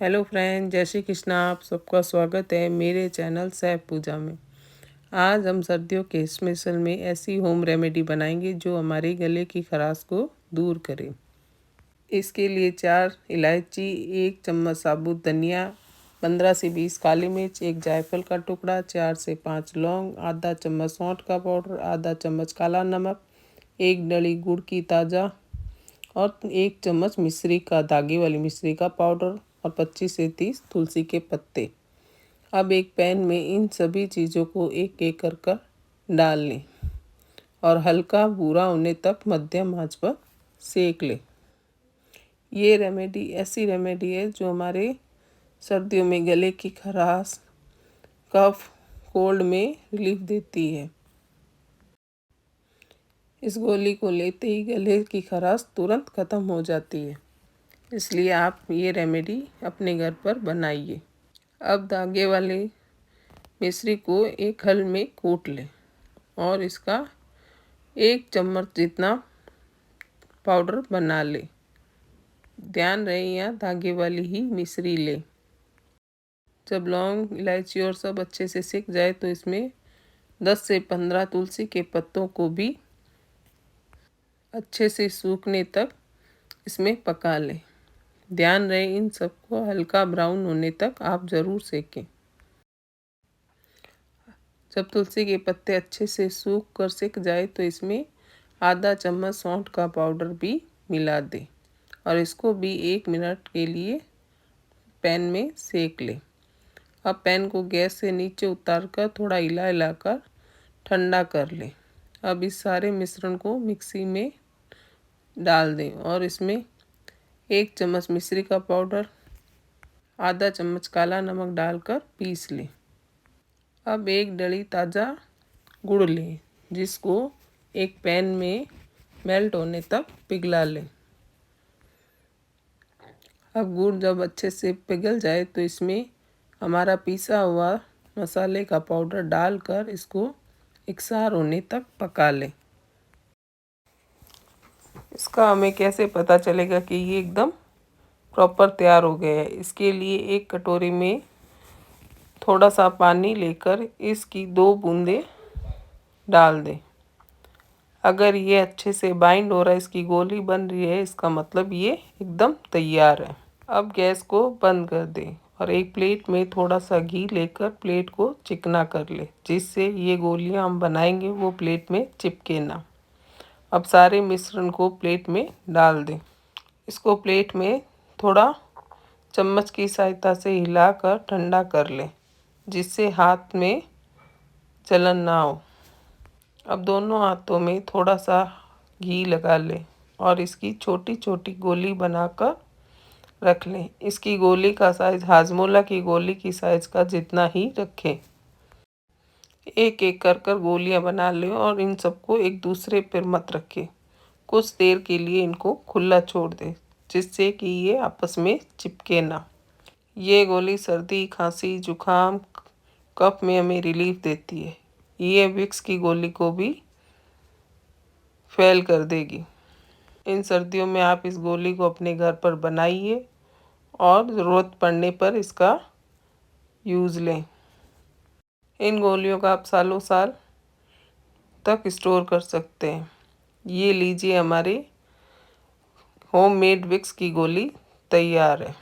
Hello friend, जय श्री कृष्णा। आप सबका स्वागत है मेरे चैनल सैफ पूजा में। आज हम सर्दियों के स्पेशल में ऐसी होम रेमेडी बनाएंगे जो हमारे गले की खराश को दूर करे। इसके लिए 4 इलायची, 1 चम्मच साबुत धनिया, 15 से 20 काली मिर्च, 1 जायफल का टुकड़ा, 4 से 5 लौंग, आधा चम्मच सौंठ का पाउडर, आधा चम्मच काला नमक, 1 डली गुड़ की ताज़ा और 1 चम्मच मिश्री का, धागे वाली मिश्री का पाउडर और 25 से 30 तुलसी के पत्ते। अब एक पैन में इन सभी चीज़ों को एक एक कर डाल लें और हल्का भूरा होने तक मध्यम आंच पर सेक लें। ये रेमेडी ऐसी रेमेडी है जो हमारे सर्दियों में गले की खराश, कफ, कोल्ड में रिलीफ देती है। इस गोली को लेते ही गले की खराश तुरंत ख़त्म हो जाती है, इसलिए आप ये रेमेडी अपने घर पर बनाइए। अब धागे वाले मिश्री को एक हल में कूट लें और इसका 1 चम्मच जितना पाउडर बना लें। ध्यान रहे यहाँ धागे वाली ही मिश्री लें। जब लौंग, इलायची और सब अच्छे से सिक जाए तो इसमें 10 से 15 तुलसी के पत्तों को भी अच्छे से सूखने तक इसमें पका लें। ध्यान रहे इन सबको हल्का ब्राउन होने तक आप ज़रूर सेकें। जब तुलसी के पत्ते अच्छे से सूख कर सिक जाए तो इसमें आधा चम्मच सौंठ का पाउडर भी मिला दें और इसको भी 1 मिनट के लिए पैन में सेक लें। अब पैन को गैस से नीचे उतारकर थोड़ा हिलाकर ठंडा कर लें। अब इस सारे मिश्रण को मिक्सी में डाल दें और इसमें 1 चम्मच मिश्री का पाउडर, आधा चम्मच काला नमक डालकर पीस लें। अब 1 डली ताज़ा गुड़ लें जिसको एक पैन में मेल्ट होने तक पिघला लें। अब गुड़ जब अच्छे से पिघल जाए तो इसमें हमारा पीसा हुआ मसाले का पाउडर डालकर इसको एकसार होने तक पका लें। इसका हमें कैसे पता चलेगा कि ये एकदम प्रॉपर तैयार हो गया है? इसके लिए एक कटोरी में थोड़ा सा पानी लेकर इसकी 2 बूंदें डाल दें। अगर ये अच्छे से बाइंड हो रहा है, इसकी गोली बन रही है, इसका मतलब ये एकदम तैयार है। अब गैस को बंद कर दें और एक प्लेट में थोड़ा सा घी लेकर प्लेट को चिकना कर ले, जिससे ये गोलियां हम बनाएंगे वो प्लेट में चिपके ना। अब सारे मिश्रण को प्लेट में डाल दें। इसको प्लेट में थोड़ा चम्मच की सहायता से हिलाकर ठंडा कर लें, जिससे हाथ में जलन ना हो। अब दोनों हाथों में थोड़ा सा घी लगा लें और इसकी छोटी छोटी गोली बनाकर रख लें। इसकी गोली का साइज़ हाजमोला की गोली की साइज़ का जितना ही रखें। एक एक कर गोलियां बना लें और इन सबको एक दूसरे पर मत रखें। कुछ देर के लिए इनको खुला छोड़ दें, जिससे कि ये आपस में चिपके ना। ये गोली सर्दी, खांसी, जुकाम, कफ में हमें रिलीफ देती है। ये विक्स की गोली को भी फेल कर देगी। इन सर्दियों में आप इस गोली को अपने घर पर बनाइए और ज़रूरत पड़ने पर इसका यूज़ लें। इन गोलियों का आप सालों साल तक स्टोर कर सकते हैं। ये लीजिए, हमारी होममेड विक्स की गोली तैयार है।